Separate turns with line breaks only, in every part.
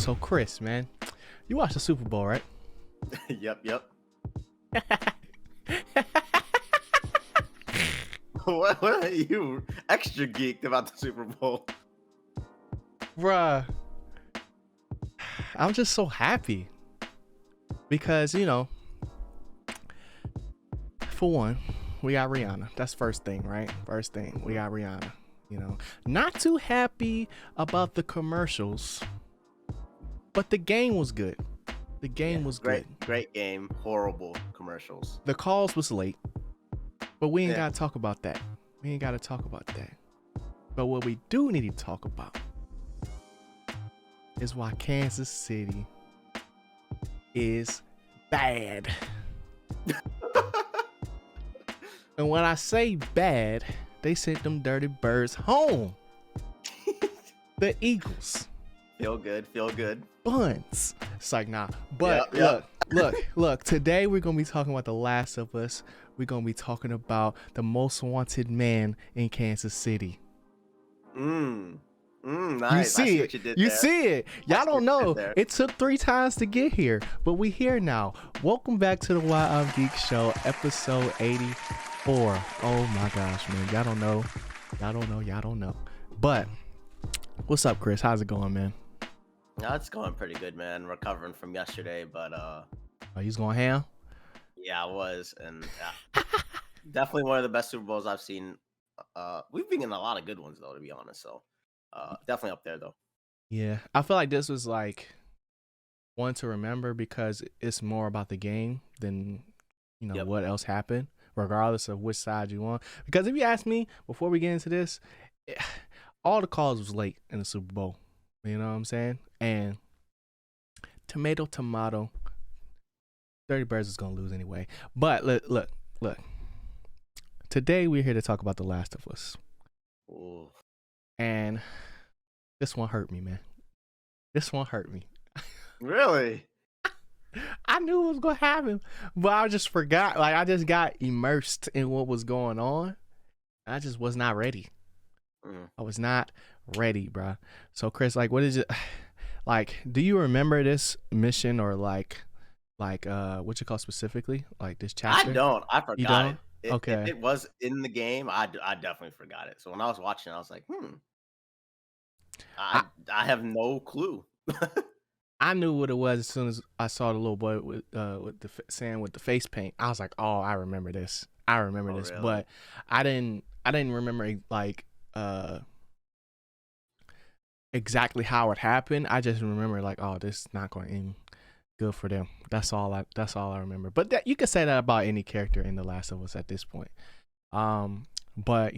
So Chris, man, you watched the Super Bowl, right?
Yep. What are you extra geeked about the Super Bowl?
Bruh, I'm just so happy because, for one, we got Rihanna. That's first thing, right? First thing, we got Rihanna. Not too happy about the commercials, but the game was good. The game was
great,
good.
Great game. Horrible commercials.
The calls was late, but we ain't got to talk about that. We ain't got to talk about that. But what we do need to talk about is why Kansas City is bad. And when I say bad, they sent them dirty birds home. The Eagles.
Feel good.
Buns. It's like, nah. But
Yep.
look. Today we're going to be talking about The Last of Us. We're going to be talking about the most wanted man in Kansas City.
Nice.
You see it. You see it. Y'all don't know. It took 3 times to get here, but we here now. Welcome back to the Why I'm Geek Show, episode 84. Oh my gosh, man. Y'all don't know. But what's up, Chris? How's it going, man?
No, it's going pretty good, man. Recovering from yesterday, but
Oh, he's going ham?
yeah, I was, and definitely one of the best Super Bowls I've seen. We've been in a lot of good ones though, to be honest. So definitely up there though.
Yeah, I feel like this was like one to remember because it's more about the game than what else happened, regardless of which side you want. Because if you ask me, before we get into this, all the calls was late in the Super Bowl. You know what I'm saying? And tomato, Dirty Birds is gonna lose anyway. But look. Today we're here to talk about The Last of Us.
Ooh.
And this one hurt me, man. This one hurt me.
Really?
I knew it was gonna happen, but I just forgot. Like, I just got immersed in what was going on. I just was not ready. I was not ready, bro. So Chris, like, what is it? Like, do you remember this mission or like what you call specifically, like this chapter?
I don't. I forgot
You don't?
it.
Okay.
If it was in the game, I definitely forgot it. So when I was watching, I was like, I have no clue.
I knew what it was as soon as I saw the little boy with the saying with the face paint. I was like, oh, I remember this. Really? But I didn't remember like exactly how it happened. I just remember like, oh, this is not going to end good for them. That's all I remember. But you could say that about any character in The Last of Us at this point. But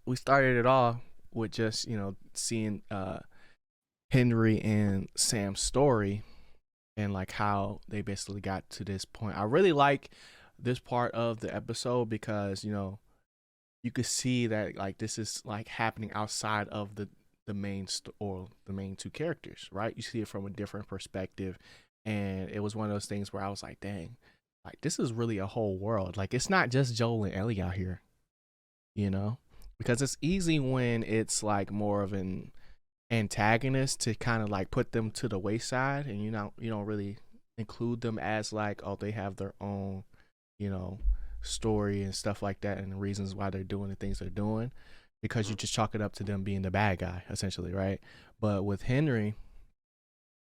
we started it all with just seeing Henry and Sam's story and like how they basically got to this point. I really like this part of the episode because you could see that like this is like happening outside of the main or the main 2 characters, right? You see it from a different perspective, and it was one of those things where I was like, dang, like this is really a whole world. Like, it's not just Joel and Ellie out here, because it's easy when it's like more of an antagonist to kind of like put them to the wayside, and you don't really include them as like, oh, they have their own story and stuff like that, and the reasons why they're doing the things they're doing, because you just chalk it up to them being the bad guy essentially, right? But with Henry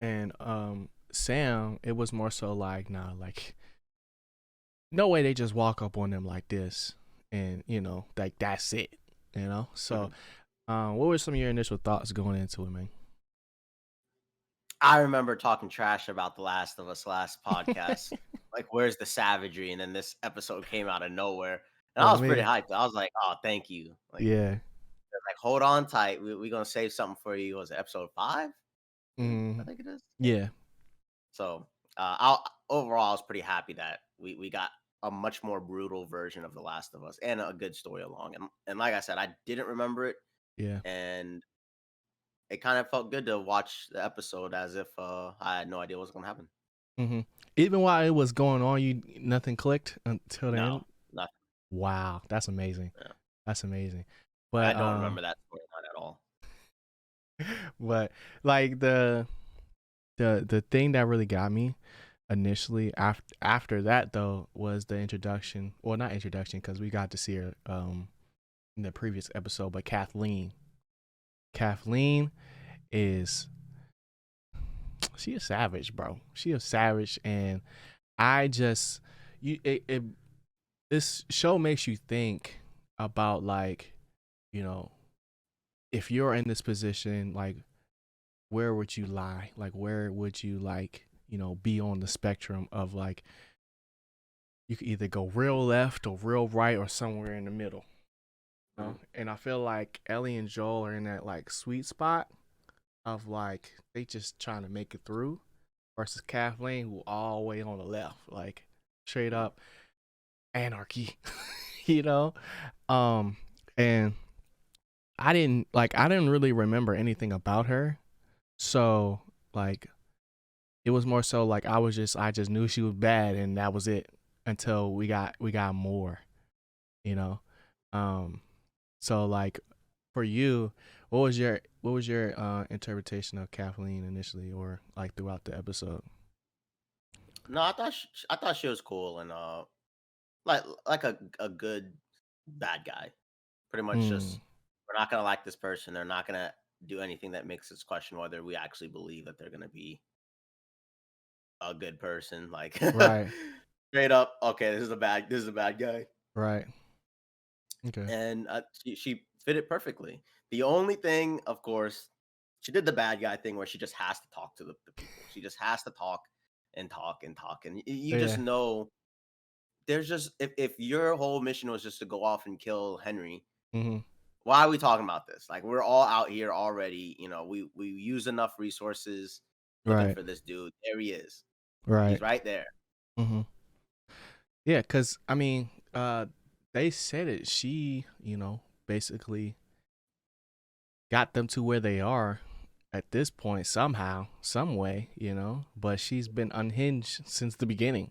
and Sam, it was more so like, nah, like no way they just walk up on them like this and like that's it, so what were some of your initial thoughts going into it, man?
I remember talking trash about The Last of Us last podcast. Like, where's the savagery? And then this episode came out of nowhere. And I was pretty hyped. I was like, oh, thank you. Like,
yeah.
Like, hold on tight. We're going to save something for you. Was it episode 5? I think it is.
Yeah.
So, overall, I was pretty happy that we got a much more brutal version of The Last of Us and a good story along. And like I said, I didn't remember it.
Yeah.
And it kind of felt good to watch the episode as if I had no idea what was going to happen.
Even while it was going on, nothing clicked until the end?
Nothing.
Wow, that's amazing.
Yeah.
That's amazing. But
I don't remember that storyline at all.
But like the thing that really got me initially after that though was the introduction. Well, not introduction because we got to see her in the previous episode, but Kathleen. Kathleen is she a savage, bro. She a savage, and I just you it this show makes you think about like you know if you're in this position, like where would you lie? Like where would you like be on the spectrum of like you could either go real left or real right or somewhere in the middle.
Mhm.
And I feel like Ellie and Joel are in that like sweet spot of like they just trying to make it through versus Kathleen who all the way on the left, like straight
Mhm.
up anarchy, you know? Um and I didn't really remember anything about her. So like it was more so like I just knew she was bad and that was it until we got more, you know. Um so like for you, what was your interpretation of Kathleen initially or like throughout the episode?
No, I thought she was cool and like a good bad guy. Pretty much
Mm,
just we're not gonna like this person. They're not gonna do anything that makes us question whether we actually believe that they're gonna be a good person. Like
right,
straight up, okay, this is a bad guy,
right. Okay.
and she fit it perfectly. The only thing, of course, she did the bad guy thing where she just has to talk to the people. She just has to talk and talk and talk, and you just
Yeah.
know there's just if your whole mission was just to go off and kill Henry,
Mhm.
why are we talking about this? Like we're all out here already. We use enough resources looking
Right.
for this dude. There he is. He's
Right.
right there.
Mhm. Yeah, cuz I mean, they said it she, basically got them to where they are at this point somehow, some way, but she's been unhinged since the beginning.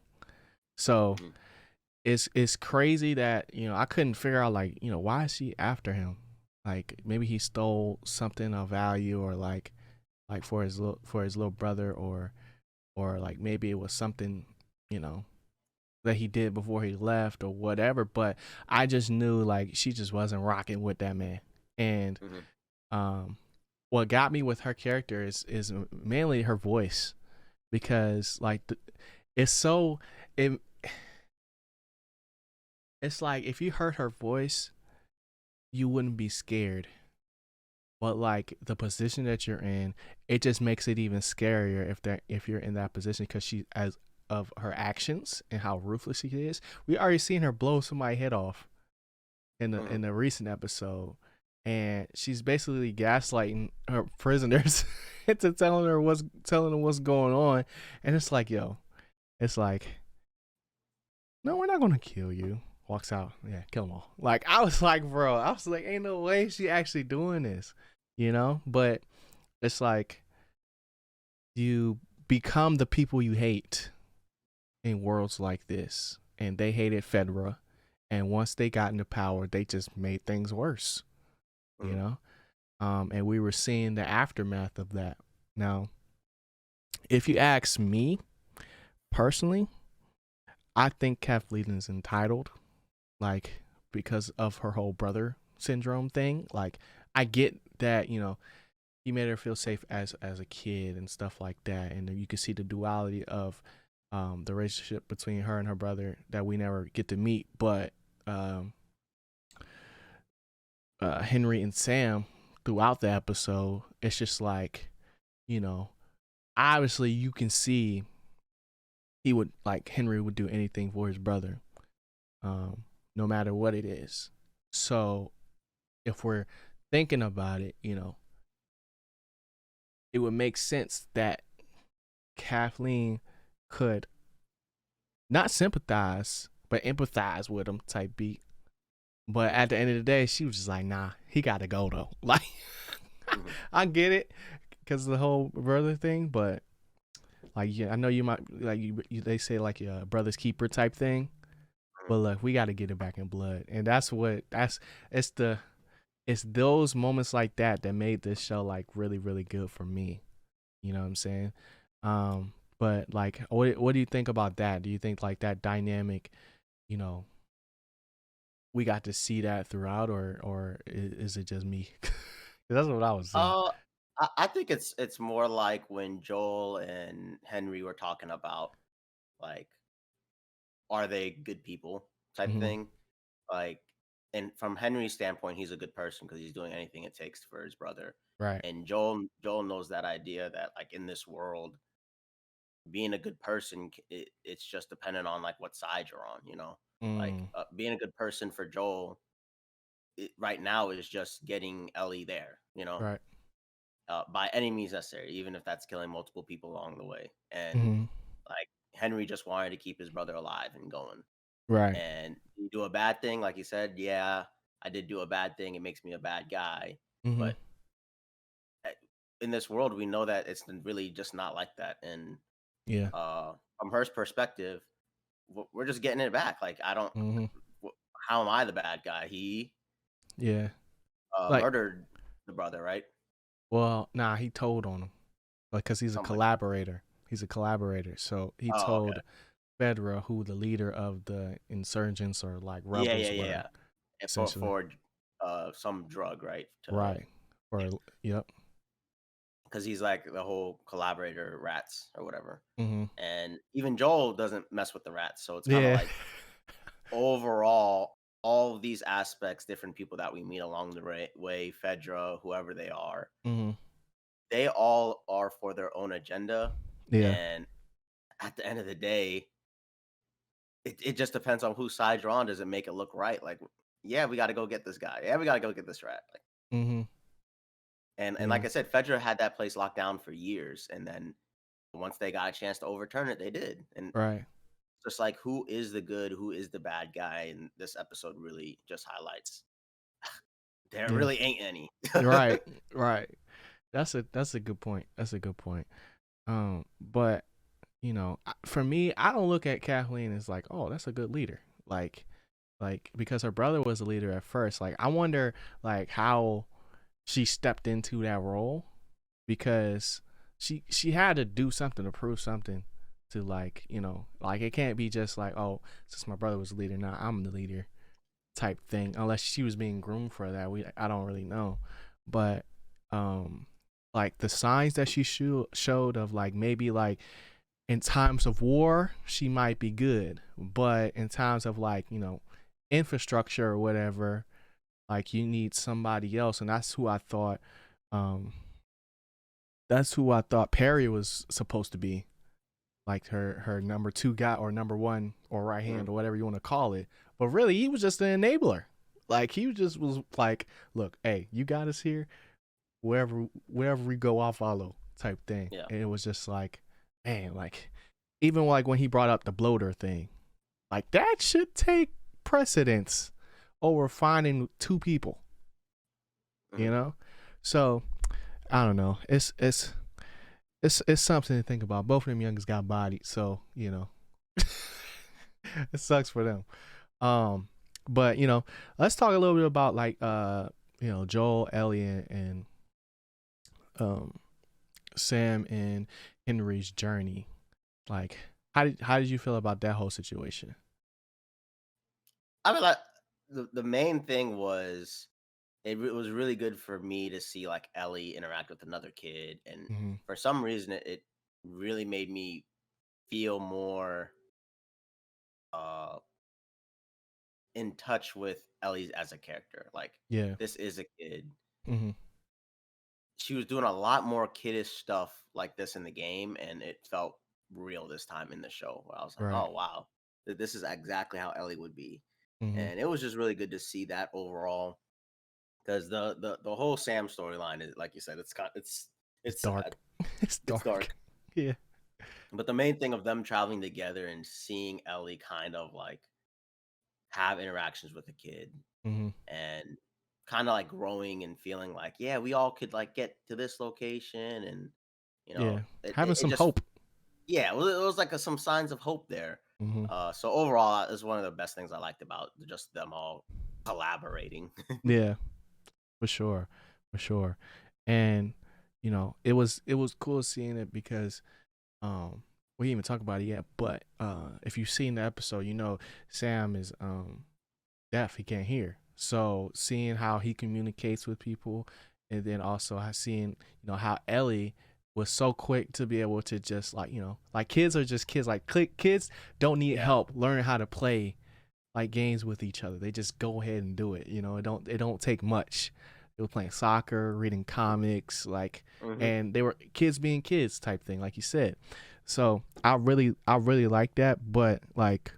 So,
Mhm.
it's crazy that, I couldn't figure out like, why is she after him? Like maybe he stole something of value or like for his little brother or like maybe it was something, you know, that he did before he left or whatever, but I just knew like she just wasn't rocking with that man. And
Mhm.
um what got me with her character is mainly her voice because like it's so it, it's like if you heard her voice you wouldn't be scared, but like the position that you're in it just makes it even scarier if you're in that position because she as of her actions and how ruthless she is. We already seen her blow somebody's head off in the
Mhm.
in the recent episode, and she's basically gaslighting her prisoners into telling them what's going on, and it's like it's like no, we're not gonna kill you. Walks out, yeah, kill them all. Like I was like, bro, I was like, ain't no way she actually doing this, But it's like you become the people you hate in worlds like this, and they hated Fedra, and once they got into power, they just made things worse, you
Mhm.
know. And we were seeing the aftermath of that. Now, if you ask me personally, I think Kathleen is entitled, like because of her whole brother syndrome thing. Like, I get that he made her feel safe as a kid and stuff like that, and you can see the duality of the relationship between her and her brother that we never get to meet, but um, Henry and Sam throughout the episode, it's just like you know obviously you can see he would like Henry would do anything for his brother, no matter what it is. So if we're thinking about it, it would make sense that Kathleen could not sympathize but empathize with him type beat. But at the end of the day, she was just like, nah, he got to go though. Like,
Mhm.
I get it because of the whole brother thing, but like, yeah, I know you might like they say like your brother's keeper type thing.
Mhm.
But look, we got to get it back in blood, and that's what it's the it's those moments like that that made this show like really really good for me. You know what I'm saying? But like, what do you think about that? Do you think like that dynamic, you know, we got to see that throughout, or is it just me? 'Cause that's what I was seeing.
Uh, I think it's more like when Joel and Henry were talking about like, are they good people type
Hmm.
thing. Like, and from Henry's standpoint, he's a good person because he's doing anything it takes for his brother.
Right.
And Joel knows that idea that like in this world, being a good person, it's just dependent on like what side you're on. Like
Mm,
being a good person for Joel right now is just getting Ellie there.
right.
By any means necessary, even if that's killing multiple people along the way. And
Hmm.
like Henry just wanted to keep his brother alive and going.
Right.
And you do a bad thing, like you said, yeah, I did do a bad thing. It makes me a bad guy.
Hmm.
But uh, in this world, we know that it's really just not like that. And
Yeah.
from her perspective, we're just getting it back. Like I don't.
Hmm.
How am I the bad guy? He
Yeah. Like,
murdered the brother, right?
well, nah, he told on him, like, cause he's a
Something like that.
collaborator. He's a collaborator, so he
Oh, okay.
told Fedra who the leader of the insurgents or like
Yeah, yeah,
rebels
yeah,
were,
yeah. And
essentially.
for some drug, right? To
Right. Or yep.
because he's like the whole collaborator rats or whatever.
Hmm.
And even Joel doesn't mess with the rats. So it's kind of
Yeah.
like overall, all of these aspects, different people that we meet along the way, Fedra, whoever
Hmm.
they all are for their own agenda.
Yeah.
And at the end of the day, it just depends on whose side you're on. Does it make it look right? Like, yeah, we got to go get this guy. Yeah, we got to go get this rat. Like,
Hmm.
and
Yeah.
like I said, Fedra had that place locked down for years. And then once they got a chance to overturn it, they did. And
Right.
just like who is the good, who is the bad guy, and this episode really just highlights there
Yeah.
really ain't any.
Right. Right. That's a good point. That's a good point. But for me, I don't look at Kathleen as like, oh, that's a good leader. Like because her brother was a leader at first. Like I wonder like how she stepped into that role because she had to do something to prove something to like it can't be just like, oh, since my brother was the leader, now I'm the leader type thing. Unless she was being groomed for that. I don't really know. But like the signs that she showed of like maybe like in times of war she might be good, but in times of like infrastructure or whatever, like you need somebody else, and um that's who I thought Perry was supposed to be, like her number two guy or number one or right
Mhm.
hand or whatever you want to call it. But really, he was just an enabler. Like he just was like, look, hey, you got us here. Wherever we go, I'll follow type thing.
Yeah.
And it was just like, man, like even like when he brought up the bloater thing, like that should take precedence over finding two people, you
Mhm.
know? So I don't know. It's something to think about. Both of them youngers got bodied, so it sucks for them. But let's talk a little bit about like Joel, Ellie, and um Sam and Henry's journey. Like, how did you feel about that whole situation?
I mean, like the main thing was it was really good for me to see like Ellie interact with another kid, and
Hmm.
for some reason, it really made me feel more uh in touch with Ellie as a character. Like
Yeah.
this is a kid.
Hmm.
She was doing a lot more kiddish stuff like this in the game, and it felt real this time in the show. Where I was like,
Right.
"Oh wow, this is exactly how Ellie would be,"
Hmm.
and it was just really good to see that overall. Because the whole Sam storyline is like you said,
It's
it's sad,
dark. It's
it's dark.
dark. Yeah.
But the main thing of them traveling together and seeing Ellie kind of like have interactions with the kid
Hmm.
and kind of like growing and feeling like, yeah, we all could like get to this location, and
Yeah.
it,
Having
it, it
some
just
hope.
yeah, it was like some signs of hope there.
Hmm.
So overall, it's one of the best things I liked about just them all collaborating.
Yeah. for sure, for sure. And it was cool seeing it because we didn't even talk about it yet, but if you've seen the episode, Sam is deaf, he can't hear. So seeing how he communicates with people, and then also seeing how Ellie was so quick to be able to just like kids are just kids, like kids don't need
Yeah.
help learning how to play like games with each other. They just go ahead and do it. It don't take much. They were playing soccer, reading comics, like,
Hmm.
and they were kids being kids type thing, like you said. So I really like that. But like,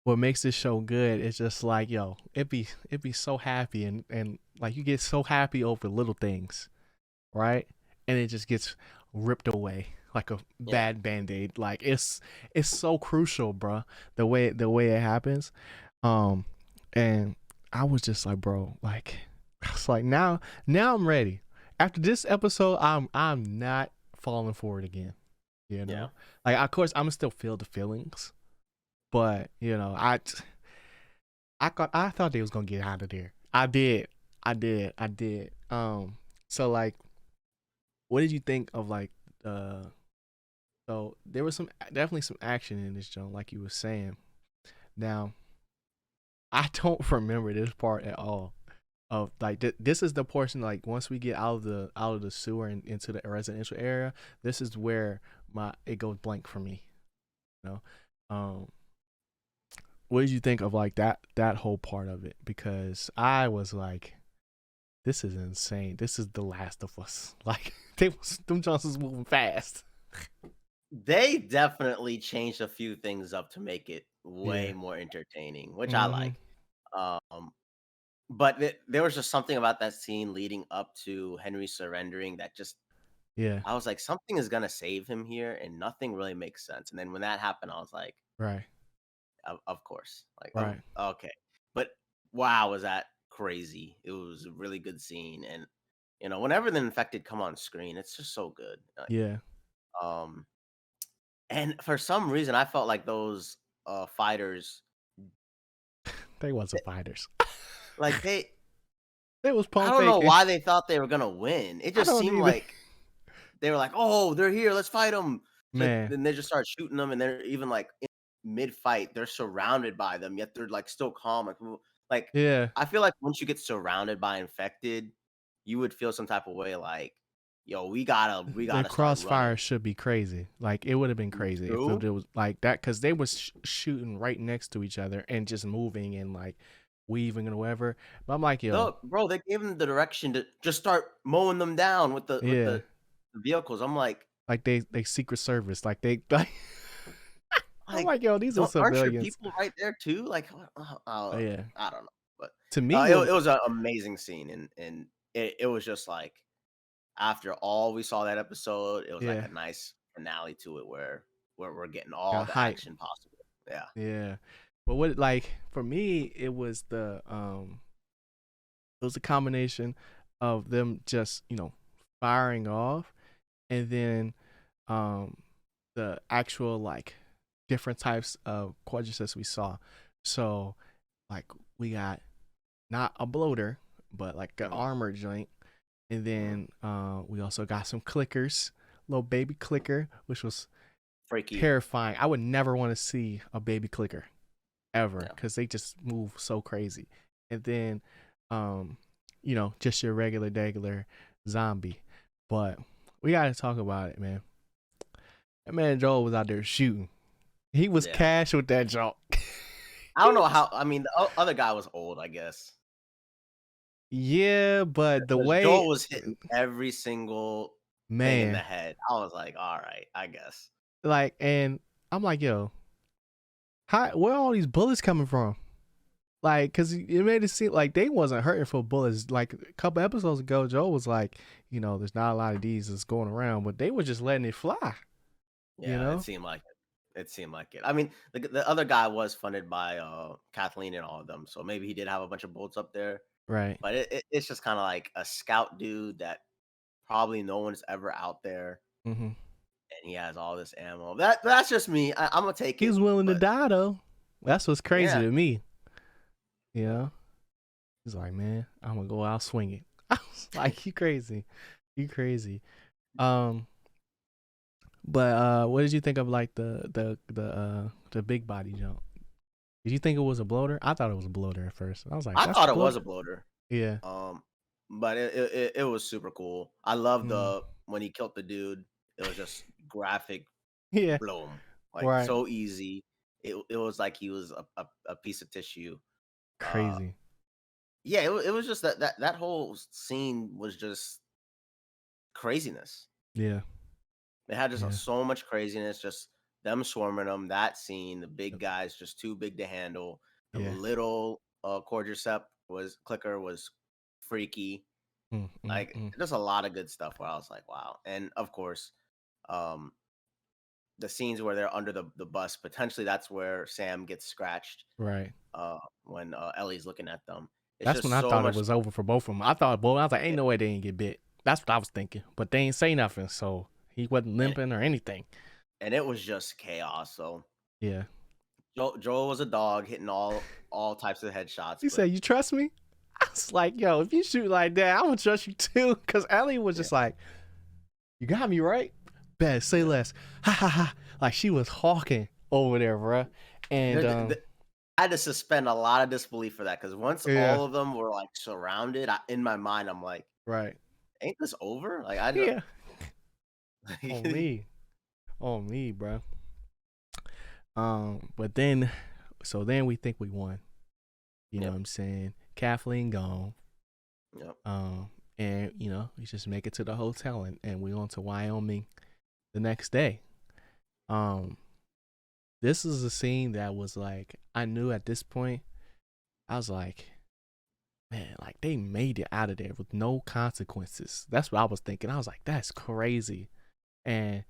what makes this show good is just like, yo, it be so happy, and like you get so happy over little things, right? And it just gets ripped away like a
Yeah.
bad band-aid. Like it's so crucial, bruh, the way it happens. Um and I was just like, bro, like I was like, now I'm ready. After this episode, I'm not falling for it again. You
Yeah.
know? Like of course I'm still feel the feelings, but I thought they was gonna get out of there. I did. I did. So like, what did you think of like so there was definitely some action in this joint, like you were saying. Now, I don't remember this part at all. Of like this is the portion, like once we get out of the sewer and into the residential area, this is where my it goes blank for me. You know, um, what did you think of like that whole part of it? Because I was like, this is insane. This is The Last of Us. Like them Johnsons moving fast.
They definitely changed a few things up to make it way
Yeah.
more entertaining, which I
Mm-hmm.
like. Um, but there was just something about that scene leading up to Henry surrendering that just
Yeah.
I was like, something is gonna save him here, and nothing really makes sense. And then when that happened, I was like,
Right.
of course, like,
Right.
okay. But wow, was that crazy? It was a really good scene, and whenever the infected come on screen, it's just so good.
Yeah.
Um, and for some reason, I felt like those fighters,
They wasn't fighters.
like
They was
I
pump
don't know
faking.
why they thought they were gonna win. It
I
just
don't
seemed
either.
like they were like, "Oh, they're here. Let's fight them."
Man.
Then they just start shooting them, and they're even like in mid-fight, they're surrounded by them, yet they're like still calm. Like
Yeah.
I feel like once you get surrounded by infected, you would feel some type of way, like, "Yo, we
The
gotta start
crossfire
running."
should be crazy. Like it would have been crazy if
True.
it was like that, because they was shooting right next to each other and just moving and like weaving and whatever. But I'm like, yo,
No, bro, they gave them the direction to just start mowing them down with the
yeah,
vehicles. I'm
like they Secret Service, like they like. I'm
like,
like, yo, these are
don't aren't your
civilians.
people right there too? Like,
Yeah,
I don't know, but
to me, what
it was an amazing scene, and it was just like after all we saw that episode, it was like
yeah,
a nice finale to it where we're getting all
got
the
hype.
action possible. Yeah,
Yeah, but what like for me, it was a combination of them just firing off, and then um the actual like different types of quadriceps we saw. So like we got not a bloater, but like an
mhm,
armor joint, and
mhm.
then we also got some clickers, little baby clicker, which was
Freaky.
terrifying. I would never want to see a baby clicker ever
Yeah,
because they just move so crazy. And then um just your regular zombie. But we gotta talk about it, man. That man Joel was out there shooting. He was
yeah.
cash with that joke.
I don't
He
know
was,
how. I mean, the other guy was old, I guess,
yeah, but the
because
way,
Joel was hitting every single thing in the
man,
head. I was like, all right, I guess.
like, and I'm like, yo, where are all these bullets coming from? Like, cause it made it seem like they wasn't hurting for bullets. Like a couple episodes ago, Joe was like, there's not a lot of these that's going around, but they were just letting it fly. You
Yeah, it
know?
seemed like it. It seemed like it. I mean, the other guy was funded by Kathleen and all of them, so maybe he did have a bunch of bolts up there.
Right.
But it's just kind of like a scout dude that probably no one's ever out there,
Mm-hmm.
and he has all this ammo. That's just me. I'm gonna take
He
it,
was willing to
but
die though. That's what's crazy
yeah,
to me. You
yeah.
know? He's like, man, I'm gonna go out swinging. I was like, you crazy, you crazy. Um, but what did you think of like the big body jump? Did you think it was a bloater? I thought it was a bloater at first. I was like,
I
that's a
thought it was
bloater.
a bloater.
Yeah.
Um, but it was super cool. I love
Mm.
the when he killed the dude. It was just graphic,
Yeah.
bloom, like
Right.
so easy. It was like he was a piece of tissue. Uh,
Crazy.
yeah, it was just that whole scene was just craziness.
Yeah.
It had just
Yeah.
so much craziness, just them swarming them. That scene, the big
Yep.
guys just too big to handle. The
Yeah.
little Cordyceps was clicker was freaky.
Mm, mm,
Like
mm.
just a lot of good stuff where I was like, wow. And of course, um, the scenes where they're under the bus, potentially that's where Sam gets scratched
Right.
when Ellie's looking at them. It's
That's
just
when I
so
thought it
much
was
stuff.
over for both of them. I thought, boy, I was like, ain't
Yeah.
no way they didn't get bit. That's what I was thinking. But they ain't say nothing, so he wasn't
And
limping or anything.
and it was just chaos. So
Yeah.
Joel was a dog hitting all types of headshots,
He
but
said, "You trust me?" I was like, "Yo, if you shoot like that, I'm gonna trust you too." Cause Ellie was
yeah,
just like, "You got me right." Bet, say
yeah.
less. Ha ha ha. Like she was hawking over there, bruh. And
I had to suspend a lot of disbelief for that because once
yeah,
all of them were like surrounded, in my mind, I'm like,
right.
"Ain't this over?" Like I don't.
Yeah. On me. On me, bruh. But then so then we think we won. You know what
Yep.
I'm saying? Kathleen gone.
Yep.
And we just make it to the hotel and we on to Wyoming the next day. Um, this is a scene that was like I knew at this point, I was like, man, like they made it out of there with no consequences. That's what I was thinking. I was like, that's crazy. And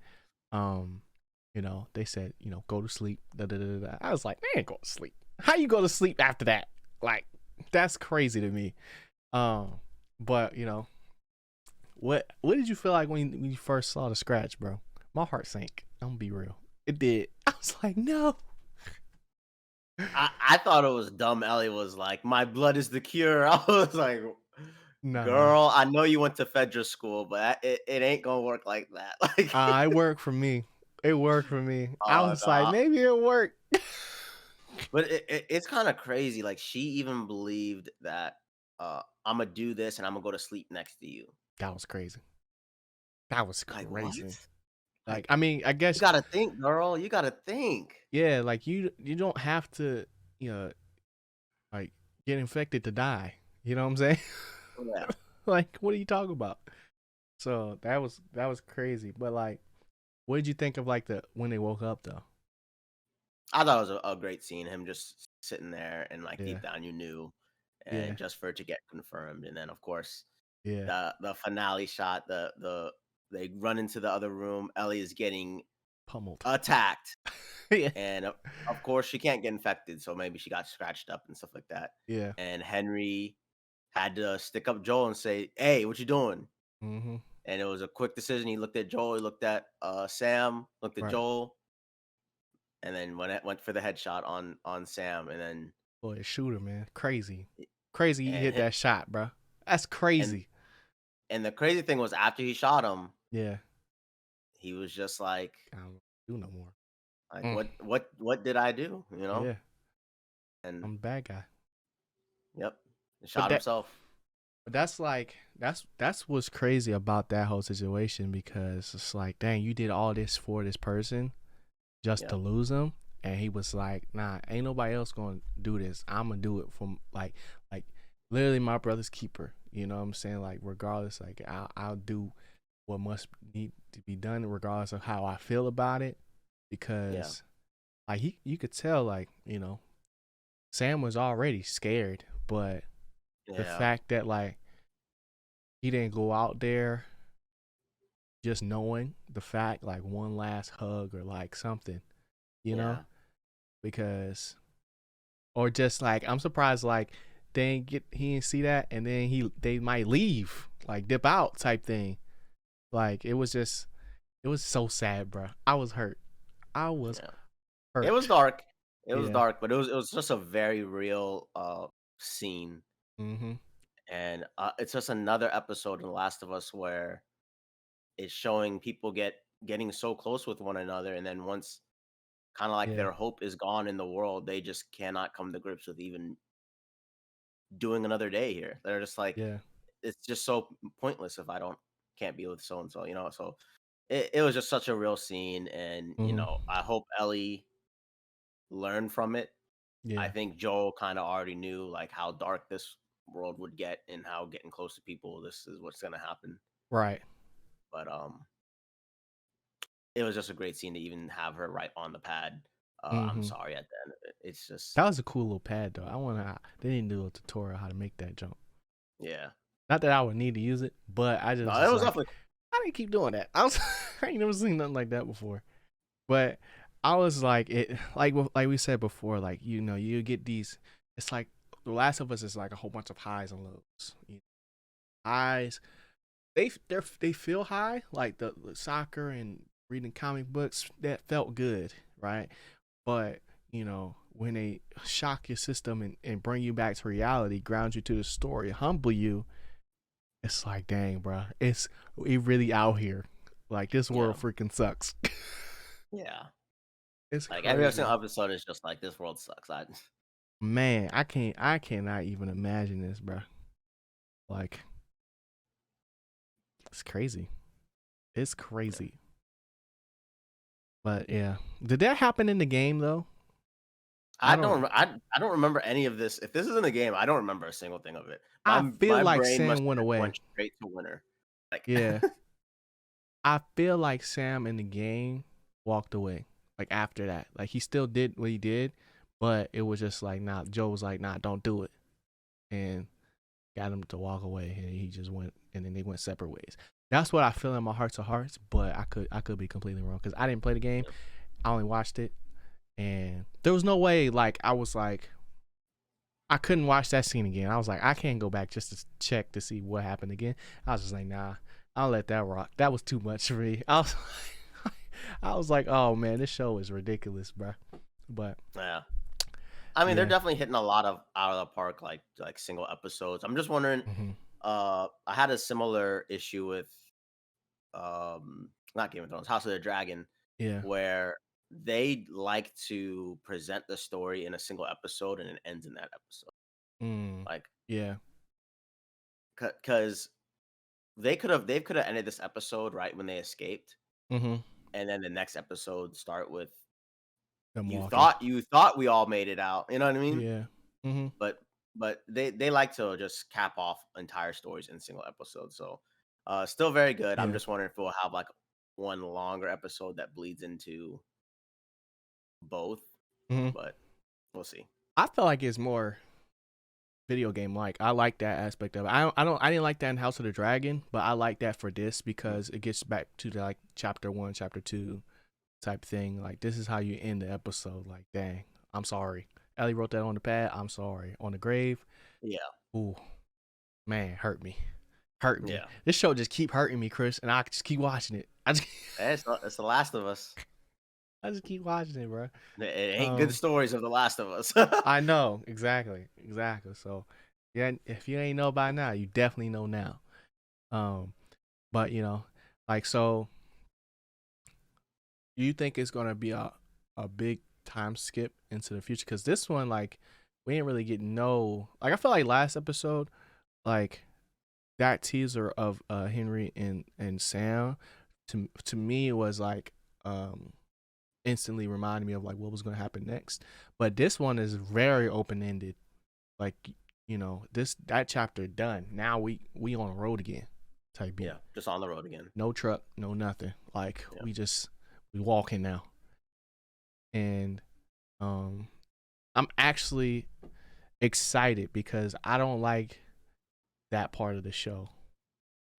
um, they said, go to sleep. Da, da, da, da. I was like, man, go to sleep. How you go to sleep after that? Like, that's crazy to me. But what did you feel like when you first saw the scratch, bro? My heart sank. I'm gonna be real. It did. I was like, no.
I thought it was dumb. Ellie was like, "My blood is the cure." I was like,
Nah.
"Girl, I know you went to Fedra school, but it ain't gonna work like that." Like,
It worked for me. It worked for me. I
oh
was like,
no.
maybe it worked.
But it's kind of crazy. Like she even believed that I'm gonna do this and I'm gonna go to sleep next to you.
That was crazy. That was
Like what?
crazy. Like,
Like
I mean, I
you
guess,
gotta think, girl. You gotta think.
yeah, like you don't have to, like get infected to die. You know what I'm saying?
Yeah.
Like, what are you talking about? So that was crazy. But like, what did you think of like the when they woke up though?
I thought it was a great scene. Him just sitting there and like
Yeah,
deep down you knew,
yeah,
and just for it to get confirmed, and then of course
yeah.
the finale shot, they run into the other room. Ellie is getting
Pummeled.
attacked,
Yeah,
and of course she can't get infected, so maybe she got scratched up and stuff like that.
yeah.
And Henry had to stick up Joel and say, "Hey, what you doing?"
Mm-hmm.
And it was a quick decision. He looked at Joel, he looked at Sam, looked at
Right.
Joel, and then went for the headshot on Sam, and then
Boy, shooter, man. Crazy. Crazy you
and
hit
hit,
that shot, bro. That's
and
crazy.
and the crazy thing was after he shot him,
Yeah.
he was just like,
I don't do no more.
like
Mm.
what did I do?
Yeah.
And
I'm a bad guy.
yep, he
But
shot
that
himself.
but that's like that's what's crazy about that whole situation because it's like, dang, you did all this for this person just to
Yep.
lose him. And he was like, nah, ain't nobody else gonna do this. I'm gonna do it from like literally my brother's keeper. You know what I'm saying? Like regardless, like I'll do what must need to be done regardless of how I feel about it.
Yeah.
Because like you could tell like, Sam was already scared, but the
Yeah.
fact that like he didn't go out there just knowing the fact like one last hug or like something, you know?
Yeah.
Because or just like I'm surprised like he didn't see that and then they might leave, like dip out type thing. Like it was so sad, bro. I was hurt. I was
Yeah. It was
hurt.
dark. It was
Yeah.
dark, but it was just a very real scene.
Mm-hmm.
And it's just another episode in The Last of Us where it's showing people getting so close with one another, and then once kind of like
Yeah.
their hope is gone in the world, they just cannot come to grips with even doing another day here. They're just like,
Yeah.
it's just so pointless if I can't be with so and so, So it was just such a real scene, and
Mm-hmm.
I hope Ellie learned from it. I
Yeah.
think Joel kind of already knew like how dark this world would get and how getting close to people, this is what's gonna happen.
Right.
But it was just a great scene to even have her right on the pad. I'm
Mm-hmm.
sorry at the end of it. It's just
That was a cool little pad though. They didn't do a tutorial how to make that jump.
yeah.
Not that I would need to use it, but I
No,
just
it
was
was
like,
definitely
I didn't keep doing that. I was I ain't never seen nothing like that before. But I was like, like we said before, like you get these. It's like The Last of Us is like a whole bunch of highs and lows. Highs, they feel high, like the soccer and reading comic books that felt good, right? But when they shock your system and bring you back to reality, ground you to the story, humble you, it's like, dang, bro, we really out here. Like this
yeah.
world freaking sucks.
Yeah.
It's
Like every single
crazy.
episode is just like this world sucks.
Man, I cannot even imagine this, bro. Like it's crazy. It's crazy. But yeah, did that happen in the game though? I don't.
I don't remember any of this. If this is in the game, I don't remember a single thing of it.
I feel
My
like
brain must
Sam went
have just
away.
went straight to winter. Like
Yeah, I feel like Sam in the game walked away. Like after that, like he still did what he did, but it was just like, nah. Joe was like, nah, don't do it, and got him to walk away, and he just went, and then they went separate ways. That's what I feel in my hearts of hearts, but I could be completely wrong because I didn't play the game. I only watched it, and there was no way like I was like I couldn't watch that scene again. I was like I can't go back just to check to see what happened again. I was just like nah, I'll let that rock. That was too much for me. I was like oh man, this show is ridiculous, bro. But
yeah. I mean, they're
yeah,
definitely hitting a lot of out of the park, like single episodes. I'm just wondering.
mm-hmm.
I had a similar issue with not Game of Thrones, House of the Dragon,
Yeah,
where they like to present the story in a single episode and it ends in that episode.
mm.
Like,
Yeah,
because they could have ended this episode right when they escaped,
mm-hmm.
and then the next episode start with
Them walking.
you thought we all made it out. You know what I mean?
Yeah, mm-hmm.
But they like to just cap off entire stories in single episodes. So still very good. I'm
Yeah,
just wondering if we'll have like one longer episode that bleeds into both,
mm-hmm.
but we'll see.
I feel like it's more video game like. I like that aspect of it. I didn't like that in House of the Dragon, but I like that for this because it gets back to the like chapter 1, chapter 2 type thing. Like this is how you end the episode. Like dang, I'm sorry. Ellie wrote that on the pad. I'm sorry. On the grave.
Yeah,
Ooh, man, hurt me. Hurt me.
yeah.
This show just keep hurting me, Chris, and I just keep watching it.
It's The Last of Us.
I just keep watching it, bro.
It ain't good stories of The Last of Us.
I know exactly. So, yeah, if you ain't know by now, you definitely know now. Um, but like so, you think it's gonna be a big time skip into the future? Because this one, like, we didn't really get no. Like, I feel like last episode, like that teaser of Henry and Sam, to me it was like instantly reminded me of like what was gonna happen next. But this one is very open ended. Like that chapter done. Now we on the road again, type beat.
Yeah, just on the road again.
No truck, no nothing. Like
Yeah.
we walking now. And I'm actually excited because I don't like that part of the show.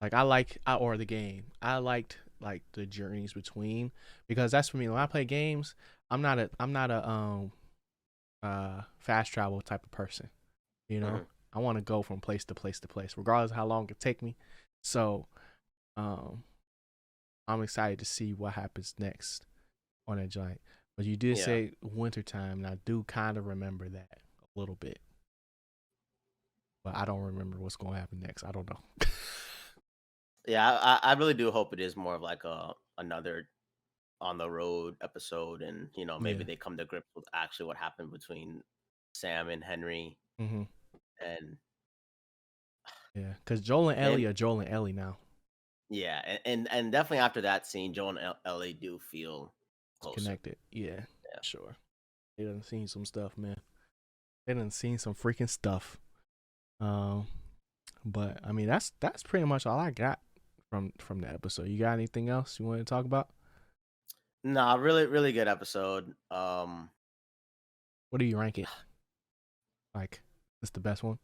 Like or the game. I liked like the journeys between because that's for me. When I play games, I'm not a fast travel type of person.
Mhm.
I want to go from place to place to place, regardless of how long it take me. So, um, I'm excited to see what happens next on that joint. But you did
Yeah.
say wintertime, and I do kind of remember that a little bit. but I don't remember what's gonna happen next. I don't know.
Yeah, I really do hope it is more of like a another on the road episode, and maybe
Yeah.
they come to grips with actually what happened between Sam and Henry,
Mm-hmm.
and
Yeah, because Joel and Ellie
maybe
are Joel and Ellie now.
yeah, and definitely after that scene, Joel and Ellie do feel
It's
closer.
connected. Yeah,
Yeah.
sure. They done seen some stuff, man. They done seen some freaking stuff. Um, but I mean, that's pretty much all I got from the episode. You got anything else you want to talk about?
Nah, really, really good episode.
What do you rank it? Like, it's the best one?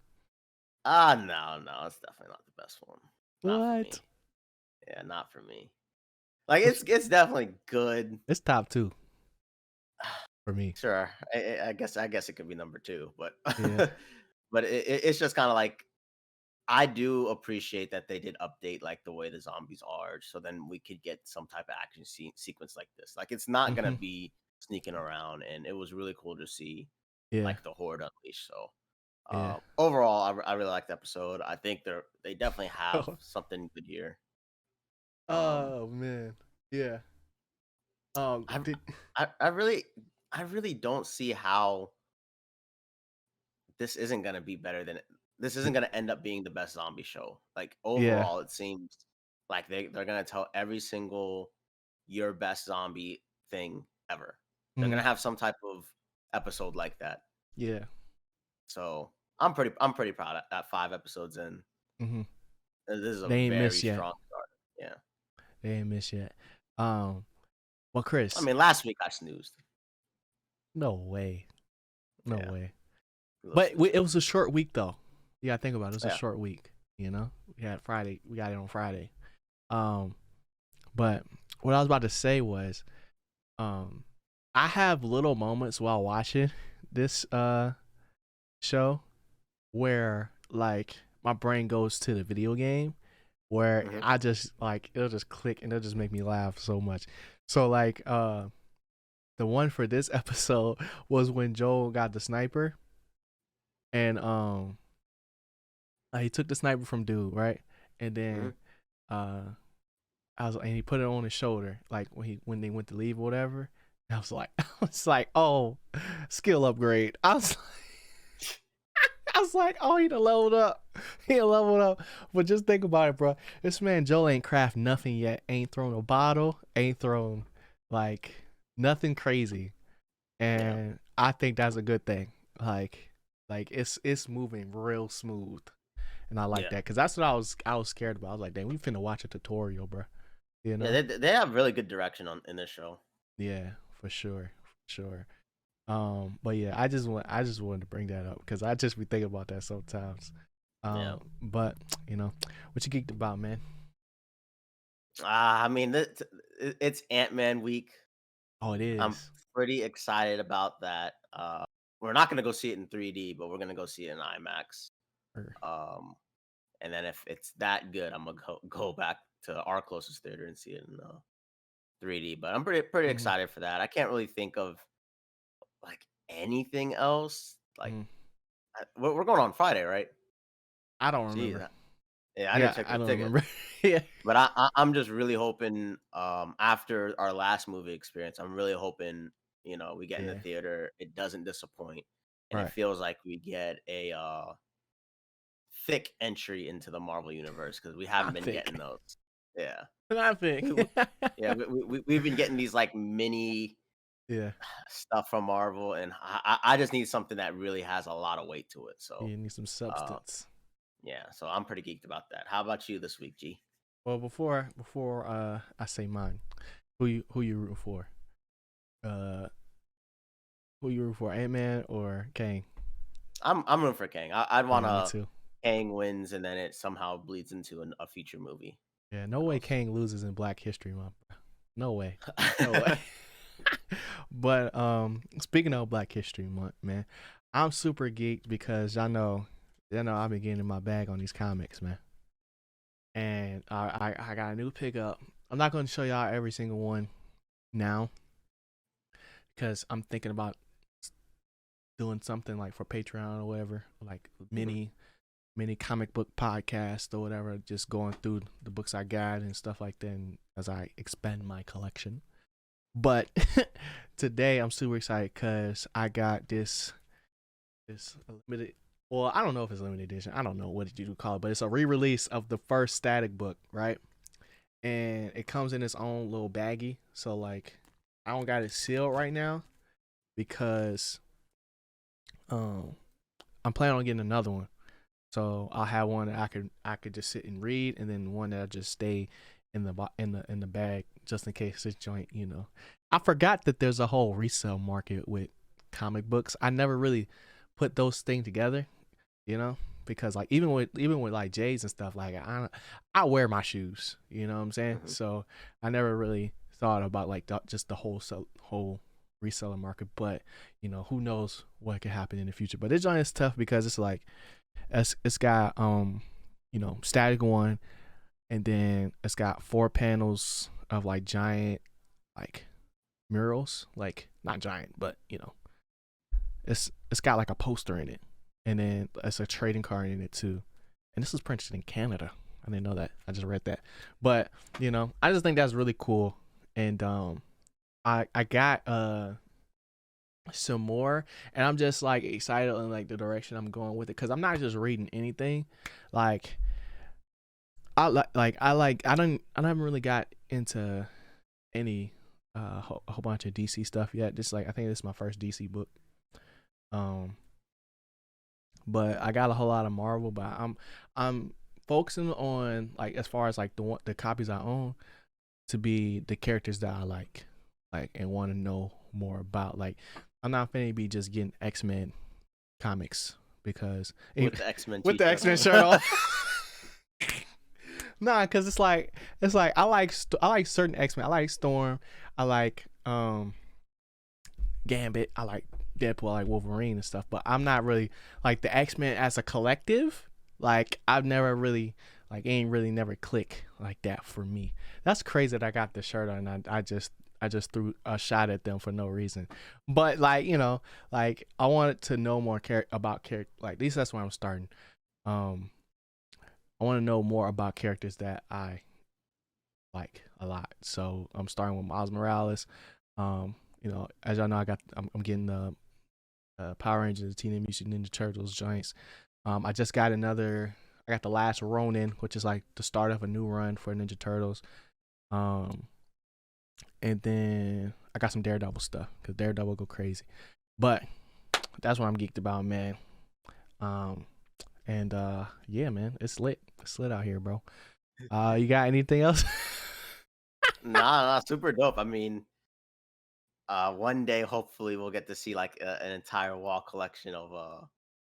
No, it's definitely not the best one. Not for
What?
me. Yeah, not for me. Like
Which
it's definitely good.
it's top two for me.
Sure, I guess it could be number two, but
Yeah.
but it's just kind of like I do appreciate that they did update like the way the zombies are, so then we could get some type of action sequence like this. Like it's not gonna
Mm-hmm.
be sneaking around, and it was really cool to see
Yeah.
like the horde unleashed. So
Yeah.
overall, I really liked the episode. I think they definitely have
Oh,
something good here. Um,
oh man. Yeah.
I
Did
I, I really I really don't see how this isn't gonna be better than this isn't gonna end up being the best zombie show. Like
yeah.
overall, it seems like they're gonna tell every single your best zombie thing ever. They're
Mm-hmm.
gonna have some type of episode like that.
Yeah.
So I'm pretty proud of that 5 episodes in.
Mm-hmm.
This is a
They ain't
very
missed yet.
strong start. Yeah.
They ain't missed yet. Um, well,
I
Chris,
mean, last week I snoozed.
no way. No
Yeah.
way.
A little
But
snoozer.
it was a short week though. You gotta think about it. It was a
Yeah.
short week. You know, we had Friday. We got it on Friday. Um, but what I was about to say was, um, I have little moments while watching this show where like my brain goes to the video game where
Hmm.
I just like it'll just click and it'll just make me laugh so much. So like the one for this episode was when Joel got the sniper and he took the sniper from dude, right? And
Hmm.
then uh and he put it on his shoulder, like when they went to leave or whatever. And I was like, I was like, oh, skill upgrade. I was like, oh, he done leveled up. He done leveled up. But just think about it, bro. This man Joel ain't craft nothing yet. Ain't thrown a bottle. Ain't thrown like nothing crazy.
Yeah.
And I think that's a good thing. Like it's moving real smooth. And I like
Yeah.
that because that's what I was scared about. I was like, damn, we finna watch a tutorial, bro. You
Yeah.
know?
They have really good direction in this show.
Yeah, for sure, for sure. But yeah, I just wanted to bring that up because I just be thinking about that sometimes.
Yeah.
But you know, what you geeked about, man?
I mean, it's Ant-Man week.
Oh, it
I'm
is.
pretty excited about that. We're not gonna go see it in 3D, but we're gonna go see it in IMAX.
Er,
Um, and then if it's that good, I'm gonna go back to our closest theater and see it in 3D. But I'm pretty
mhm,
excited for that. I can't really think of like anything else. Like
mhm.
we're going on Friday, right?
I don't
Jeez,
remember.
yeah, I didn't
Yeah,
check
I
the
don't
ticket.
remember. Yeah,
But I'm just really hoping, after our last movie experience, I'm really hoping, we get in the
yeah,
theater, it doesn't disappoint, and it
right.
feels like we get a thick entry into the Marvel universe because we
I
haven't been
think.
getting those. Yeah,
I think.
yeah, we've been getting these like mini
Yeah,
stuff from Marvel, and I just need something that really has a lot of weight to it. So,
you need some
uh,
substance.
yeah, so I'm pretty geeked about that. How about you this week, G?
Well, before I say mine, who you rooting for? Uh, who you rooting for? Ant Man or Kang?
I'm rooting for Kang. I'd want
Yeah, me
to
too.
Kang wins, and then it somehow bleeds into a future movie.
Yeah, no
Who
way
knows?
Kang loses in Black History Month. No way. No way. But speaking of Black History Month, man, I'm super geeked because y'all know I've been getting in my bag on these comics, man. And I got a new pickup. I'm not going to show y'all every single one now because I'm thinking about doing something like for Patreon or whatever, like
Mhm.
mini mini comic book podcast or whatever, just going through the books I got and stuff like that, and as I expand my collection. But today I'm super excited because I got this limited. Well, I don't know if it's limited edition. I don't know what you call it, but it's a re-release of the first Static book, right? And it comes in its own little baggie. So like, I don't got it sealed right now because I'm planning on getting another one. So I'll have one that I could just sit and read, and then one that'll just stay in the bag just in case this joint, you know. I forgot that there's a whole resale market with comic books. I never really put those things together, you know, because like even with like J's and stuff, like I wear my shoes, you know what I'm saying?
Mhm.
So I never really thought about like just the whole reseller market, but you know, who knows what could happen in the future. But this joint is tough because it's like it's got you know, Static 1, and then it's got 4 panels of like giant like murals, like not giant, but you know, it's got like a poster in it, and then it's a trading card in it too. And this is printed in Canada. I didn't know that. I just read that. But you know, I just think that's really cool. And I got some more, and I'm just like excited in like the direction I'm going with it, because I'm not just reading anything. Like I haven't really got into any a whole bunch of DC stuff yet. Just like I think this is my first DC book. But I got a whole lot of Marvel, but I'm focusing on, like, as far as like the copies I own, to be the characters that I like and want to know more about. Like, I'm not finna be just getting X-Men comics because
With the X-Men
with the X-Men shirt on. Nah, because it's like I like certain X-Men. I like Storm. I like Gambit. I like Deadpool. I like Wolverine and stuff. But I'm not really like the X-Men as a collective. Like, I've never really ain't really never click like that for me. That's crazy that I got the shirt on and I just threw a shot at them for no reason. But like, you know, like I wanted to know more about character. Like, at least that's where I'm starting. I want to know more about characters that I like a lot. So I'm starting with Miles Morales. You know, as y'all know, I'm getting the Power Rangers, Teenage Mutant Ninja Turtles joints. I got the last Ronin, which is like the start of a new run for Ninja Turtles. And then I got some Daredevil stuff because Daredevil go crazy. But that's what I'm geeked about, man. And yeah, man, it's lit. It's lit out here, bro. You got anything else?
Nah, super dope. I mean, one day hopefully we'll get to see like an entire wall collection of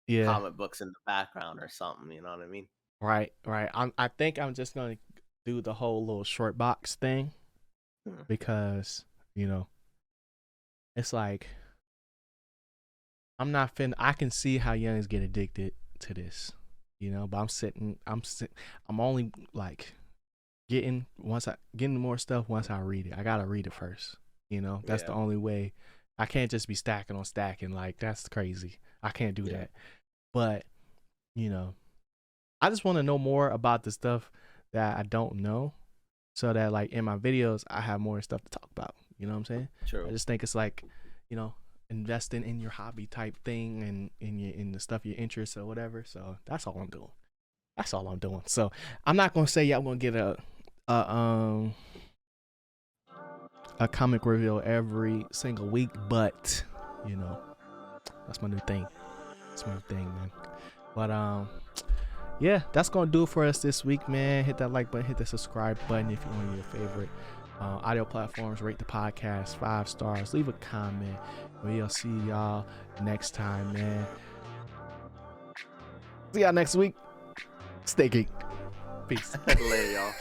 Yeah,
comic books in the background or something. You know what I mean?
right. I think I'm just gonna do the whole little short box thing
Hmm.
because, you know, it's like I can see how youngins get addicted to this, you know, but I'm only like getting more stuff once I read it. I gotta read it first, you know. That's the
Yeah.
only way. I can't just be stacking on stacking, like that's crazy. I can't do
Yeah.
that. But, you know, I just want to know more about the stuff that I don't know, so that like in my videos I have more stuff to talk about. You know what I'm saying?
True.
I just think it's like, you know, investing in your hobby type thing and in the stuff you're interested or whatever. So that's all I'm doing. So I'm not gonna say I'm gonna get a comic reveal every single week, but you know, that's my new thing. Man. But yeah, that's gonna do it for us this week, man. Hit that like button, hit the subscribe button if you're on your favorite audio platforms. Rate the podcast 5 stars, leave a comment. We'll see y'all next time, man. See y'all next week. Stay geek. Peace.
Later, y'all.